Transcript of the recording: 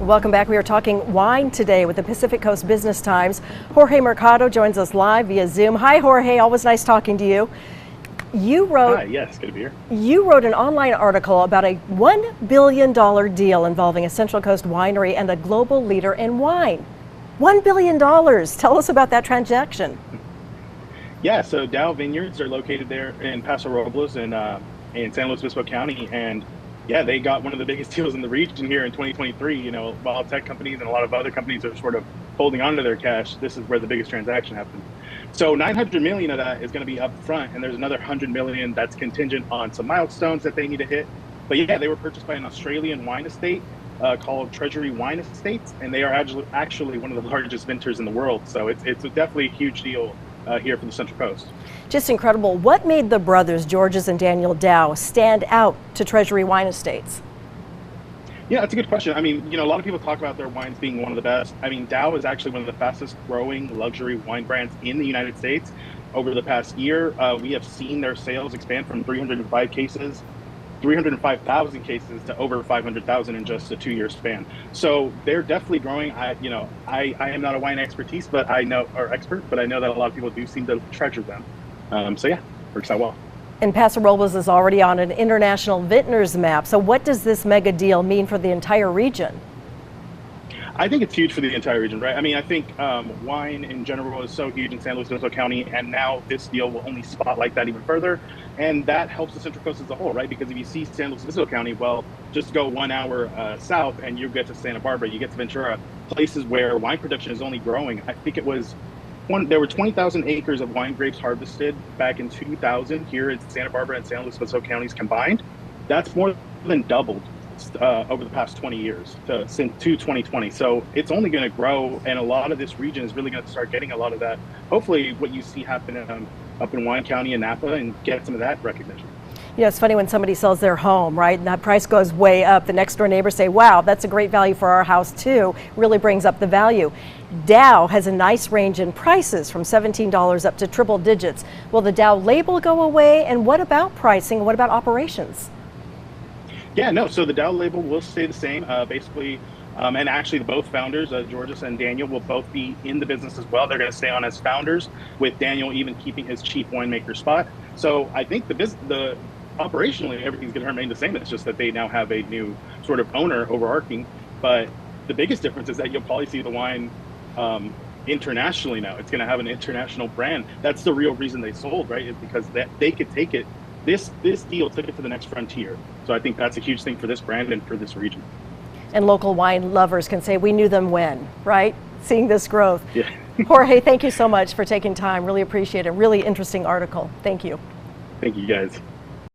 Welcome back. We are talking wine today with the Pacific Coast Business Times. Jorge Mercado joins us live via Zoom. Hi, Jorge. Always nice talking to you. Hi, yes, good to be here. You wrote an online article about a $1 billion deal involving a Central Coast winery and a global leader in wine. $1 billion. Tell us about that transaction. Yeah, so Daou Vineyards are located there in Paso, Robles in San Luis Obispo County. And yeah, they got one of the biggest deals in the region here in 2023. You know, while tech companies and a lot of other companies are sort of holding on to their cash, this is where the biggest transaction happened. So 900 million of that is going to be up front, and there's another 100 million that's contingent on some milestones that they need to hit. But yeah, they were purchased by an Australian wine estate called Treasury Wine Estates, and they are actually one of the largest vintners in the world. So it's definitely a huge deal here for the Central Coast. Just incredible. What made the brothers, Georges and Daniel Daou, stand out to Treasury Wine Estates? Yeah, that's a good question. I mean, you know, a lot of people talk about their wines being one of the best. I mean, Daou is actually one of the fastest growing luxury wine brands in the United States. Over the past year, we have seen their sales expand from 305,000 cases to over 500,000 in just a 2-year span. So they're definitely growing. I am not a wine expert, but I know that a lot of people do seem to treasure them. So yeah, works out well. And Paso Robles is already on an international vintners map. So what does this mega deal mean for the entire region? I think it's huge for the entire region, right? I mean, I think wine in general is so huge in San Luis Obispo County, and now this deal will only spotlight that even further. And that helps the Central Coast as a whole, right? Because if you see San Luis Obispo County, well, just go 1 hour south and you get to Santa Barbara, you get to Ventura, places where wine production is only growing. I think there were 20,000 acres of wine grapes harvested back in 2000 here in Santa Barbara and San Luis Obispo counties combined. That's more than doubled over the past 20 years since 2020. So it's only going to grow, and a lot of this region is really going to start getting a lot of that. Hopefully what you see happen up in Wine County and Napa, and get some of that recognition. You know, it's funny when somebody sells their home, right, and that price goes way up. The next door neighbors say, wow, that's a great value for our house too. Really brings up the value. Daou has a nice range in prices from $17 up to triple digits. Will the Daou label go away? And what about pricing? What about operations? Yeah, no, so the Daou label will stay the same, basically. And actually, both founders, Georges and Daniel, will both be in the business as well. They're going to stay on as founders, with Daniel even keeping his chief winemaker spot. So I think operationally, everything's going to remain the same. It's just that they now have a new sort of owner overarching. But the biggest difference is that you'll probably see the wine internationally now. It's going to have an international brand. That's the real reason they sold, right? Is because they could take it. This deal took it to the next frontier. So I think that's a huge thing for this brand and for this region. And local wine lovers can say, we knew them when, right? Seeing this growth. Yeah. Jorge, thank you so much for taking time. Really appreciate it. Really interesting article. Thank you. Thank you, guys.